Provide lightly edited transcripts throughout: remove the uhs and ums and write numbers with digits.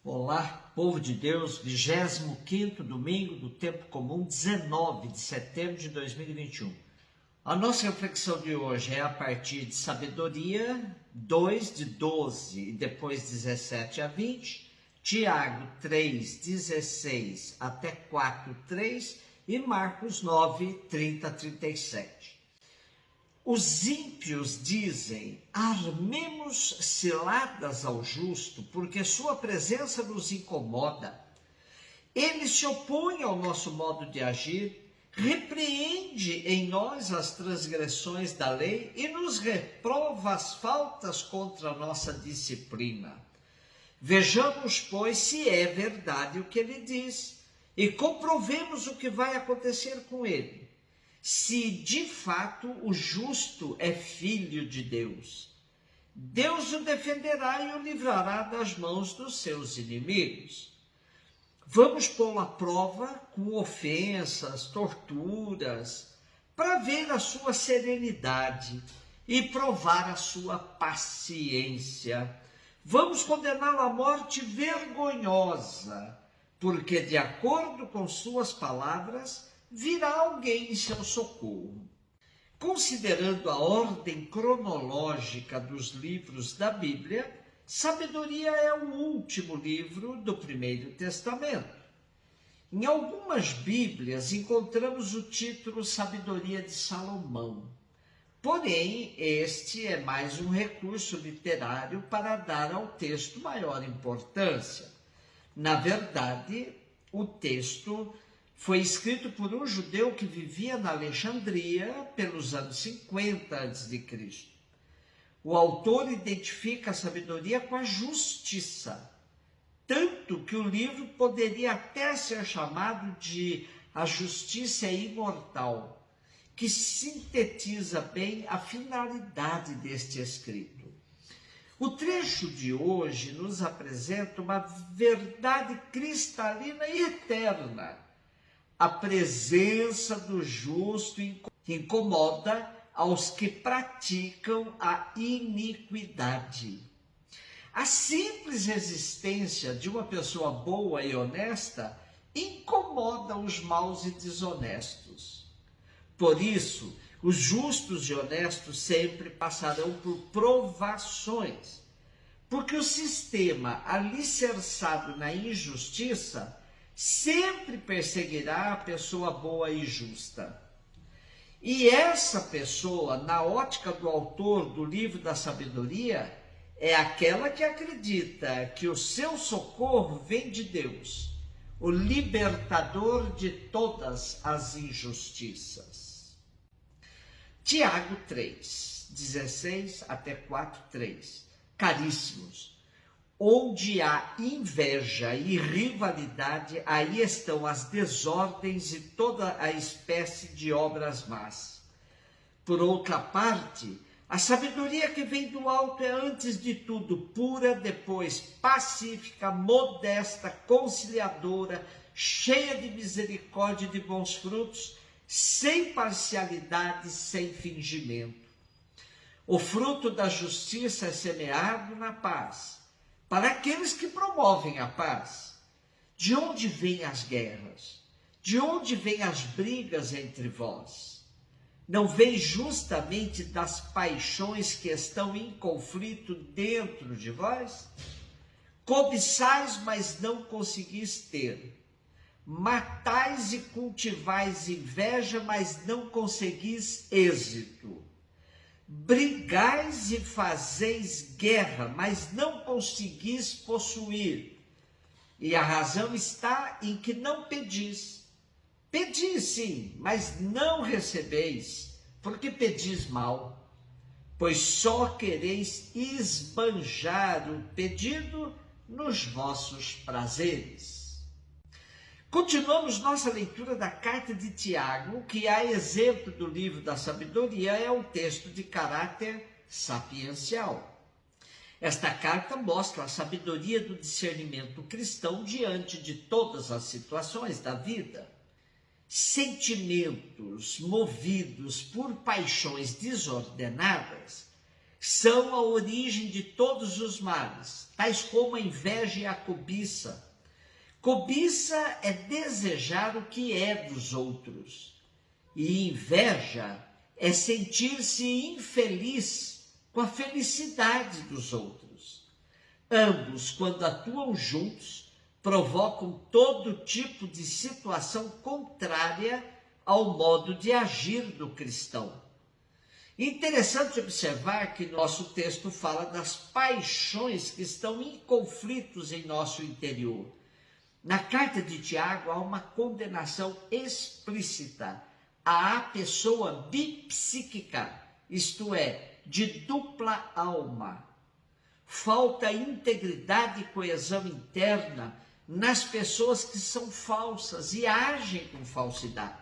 Olá, povo de Deus, 25º domingo do tempo comum, 19 de setembro de 2021. A nossa reflexão de hoje é a partir de Sabedoria 2, de 12 e depois 17 a 20, Tiago 3, 16 até 4, 3 e Marcos 9, 30 a 37. Os ímpios dizem: armemos ciladas ao justo, porque sua presença nos incomoda. Ele se opõe ao nosso modo de agir, repreende em nós as transgressões da lei e nos reprova as faltas contra a nossa disciplina. Vejamos, pois, se é verdade o que ele diz e comprovemos o que vai acontecer com ele. Se de fato o justo é filho de Deus, Deus o defenderá e o livrará das mãos dos seus inimigos. Vamos pô-lo à prova com ofensas, torturas, para ver a sua serenidade e provar a sua paciência. Vamos condená-lo à morte vergonhosa, porque de acordo com suas palavras, virá alguém em seu socorro. Considerando a ordem cronológica dos livros da Bíblia, Sabedoria é o último livro do Primeiro Testamento. Em algumas Bíblias encontramos o título Sabedoria de Salomão. Porém, este é mais um recurso literário para dar ao texto maior importância. Na verdade, o texto foi escrito por um judeu que vivia na Alexandria pelos anos 50 a.C. O autor identifica a sabedoria com a justiça, tanto que o livro poderia até ser chamado de A Justiça Imortal, que sintetiza bem a finalidade deste escrito. O trecho de hoje nos apresenta uma verdade cristalina e eterna. A presença do justo incomoda aos que praticam a iniquidade. A simples existência de uma pessoa boa e honesta incomoda os maus e desonestos. Por isso, os justos e honestos sempre passarão por provações, porque o sistema alicerçado na injustiça sempre perseguirá a pessoa boa e justa. E essa pessoa, na ótica do autor do livro da Sabedoria, é aquela que acredita que o seu socorro vem de Deus, o libertador de todas as injustiças. Tiago 3, 16 até 4, 3. Caríssimos, onde há inveja e rivalidade, aí estão as desordens e toda a espécie de obras más. Por outra parte, a sabedoria que vem do alto é antes de tudo pura, depois pacífica, modesta, conciliadora, cheia de misericórdia e de bons frutos, sem parcialidade, sem fingimento. O fruto da justiça é semeado na paz, para aqueles que promovem a paz. De onde vêm as guerras? De onde vêm as brigas entre vós? Não vem justamente das paixões que estão em conflito dentro de vós? Cobiçais, mas não conseguis ter. Matais e cultivais inveja, mas não conseguis êxito. Brigais e fazeis guerra, mas não conseguis possuir. E a razão está em que não pedis. Pedis sim, mas não recebeis, porque pedis mal. Pois só quereis esbanjar o pedido nos vossos prazeres. Continuamos nossa leitura da carta de Tiago, que, a exemplo do livro da Sabedoria, é um texto de caráter sapiencial. Esta carta mostra a sabedoria do discernimento cristão diante de todas as situações da vida. Sentimentos movidos por paixões desordenadas são a origem de todos os males, tais como a inveja e a cobiça. Cobiça é desejar o que é dos outros, e inveja é sentir-se infeliz com a felicidade dos outros. Ambos, quando atuam juntos, provocam todo tipo de situação contrária ao modo de agir do cristão. Interessante observar que nosso texto fala das paixões que estão em conflitos em nosso interior. Na carta de Tiago há uma condenação explícita à pessoa bipsíquica, isto é, de dupla alma. Falta integridade e coesão interna nas pessoas que são falsas e agem com falsidade.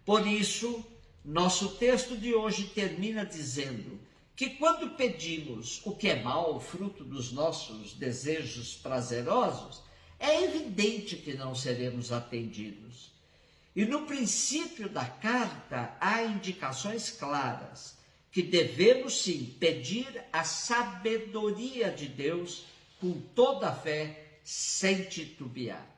Por isso, nosso texto de hoje termina dizendo que quando pedimos o que é mal, fruto dos nossos desejos prazerosos, é evidente que não seremos atendidos. E no princípio da carta há indicações claras que devemos sim pedir a sabedoria de Deus com toda a fé, sem titubear.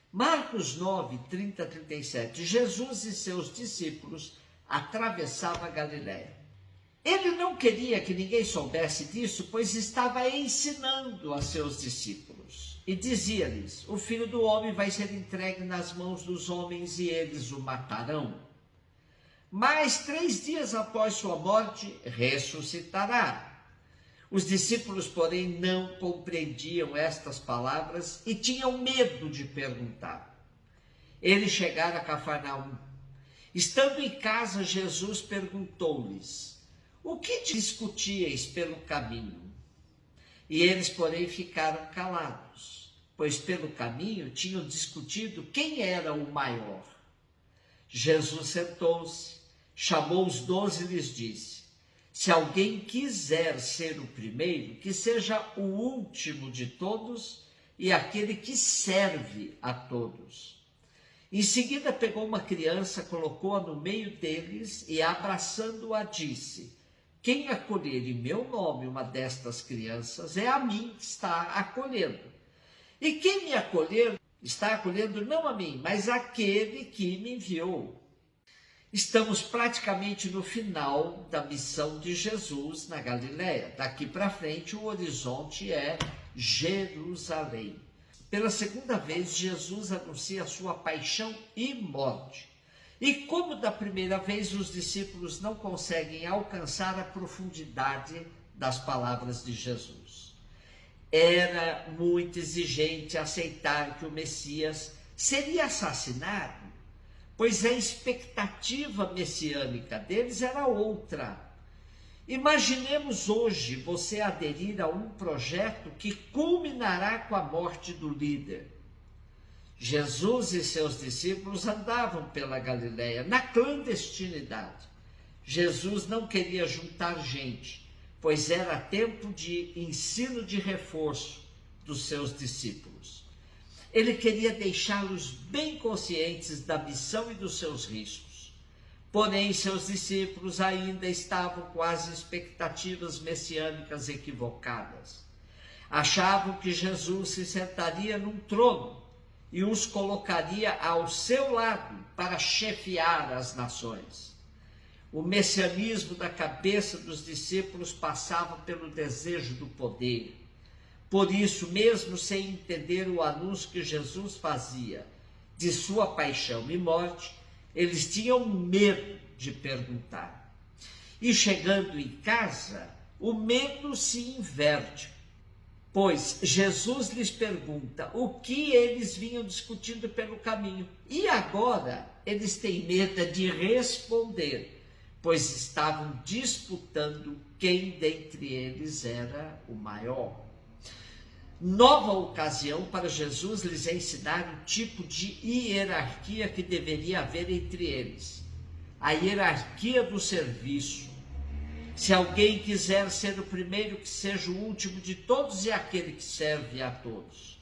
Marcos 9, 30 a 37, Jesus e seus discípulos atravessavam a Galiléia. Ele não queria que ninguém soubesse disso, pois estava ensinando a seus discípulos. E dizia-lhes: o Filho do Homem vai ser entregue nas mãos dos homens e eles o matarão. Mas 3 dias após sua morte, ressuscitará. Os discípulos, porém, não compreendiam estas palavras e tinham medo de perguntar. Eles chegaram a Cafarnaum. Estando em casa, Jesus perguntou-lhes: o que discutíeis pelo caminho? E eles, porém, ficaram calados, pois pelo caminho tinham discutido quem era o maior. Jesus sentou-se, chamou os 12 e lhes disse: se alguém quiser ser o primeiro, que seja o último de todos e aquele que serve a todos. Em seguida pegou uma criança, colocou-a no meio deles e, abraçando-a, disse: quem acolher em meu nome uma destas crianças, é a mim que está acolhendo. E quem me acolher, está acolhendo não a mim, mas aquele que me enviou. Estamos praticamente no final da missão de Jesus na Galiléia. Daqui para frente o horizonte é Jerusalém. Pela segunda vez, Jesus anuncia a sua paixão e morte. E como da primeira vez, os discípulos não conseguem alcançar a profundidade das palavras de Jesus. Era muito exigente aceitar que o Messias seria assassinado, pois a expectativa messiânica deles era outra. Imaginemos hoje você aderir a um projeto que culminará com a morte do líder. Jesus e seus discípulos andavam pela Galiléia na clandestinidade. Jesus não queria juntar gente, pois era tempo de ensino de reforço dos seus discípulos. Ele queria deixá-los bem conscientes da missão e dos seus riscos. Porém, seus discípulos ainda estavam com as expectativas messiânicas equivocadas. Achavam que Jesus se sentaria num trono e os colocaria ao seu lado para chefiar as nações. O messianismo da cabeça dos discípulos passava pelo desejo do poder. Por isso, mesmo sem entender o anúncio que Jesus fazia de sua paixão e morte, eles tinham medo de perguntar. E chegando em casa, o medo se inverte, pois Jesus lhes pergunta o que eles vinham discutindo pelo caminho. E agora eles têm medo de responder, pois estavam disputando quem dentre eles era o maior. Nova ocasião para Jesus lhes ensinar o tipo de hierarquia que deveria haver entre eles. A hierarquia do serviço. Se alguém quiser ser o primeiro, que seja o último de todos e aquele que serve a todos.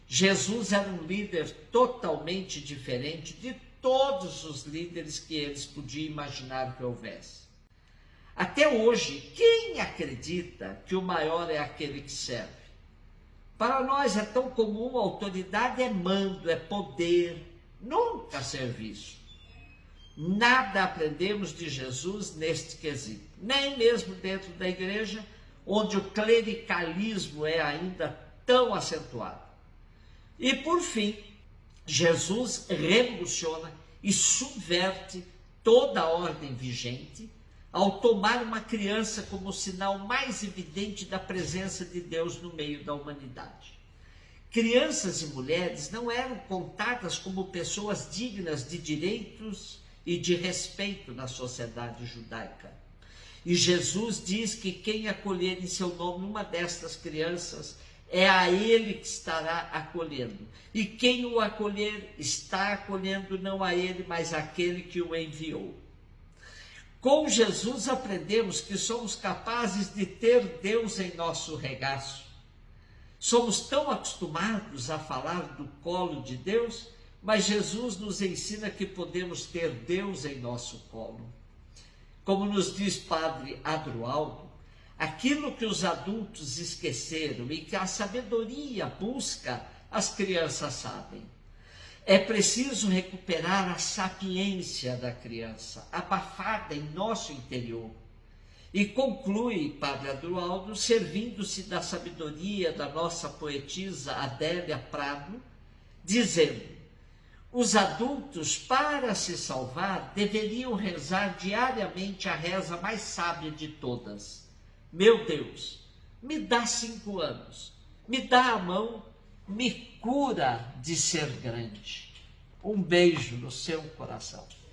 Jesus era um líder totalmente diferente de todos os líderes que eles podiam imaginar que houvesse. Até hoje, quem acredita que o maior é aquele que serve? Para nós é tão comum, a autoridade é mando, é poder, nunca serviço. Nada aprendemos de Jesus neste quesito, nem mesmo dentro da igreja, onde o clericalismo é ainda tão acentuado. E por fim, Jesus revoluciona e subverte toda a ordem vigente ao tomar uma criança como o sinal mais evidente da presença de Deus no meio da humanidade. Crianças e mulheres não eram contadas como pessoas dignas de direitos e de respeito na sociedade judaica. E Jesus diz que quem acolher em seu nome uma destas crianças, é a ele que estará acolhendo. E quem o acolher, está acolhendo não a ele, mas aquele que o enviou. Com Jesus aprendemos que somos capazes de ter Deus em nosso regaço. Somos tão acostumados a falar do colo de Deus, mas Jesus nos ensina que podemos ter Deus em nosso colo. Como nos diz Padre Adroaldo, aquilo que os adultos esqueceram e que a sabedoria busca, as crianças sabem. É preciso recuperar a sapiência da criança, abafada em nosso interior. E conclui Padre Adroaldo, servindo-se da sabedoria da nossa poetisa Adélia Prado, dizendo: os adultos, para se salvar, deveriam rezar diariamente a reza mais sábia de todas. Meu Deus, me dá 5 anos, me dá a mão, me cura de ser grande. Um beijo no seu coração.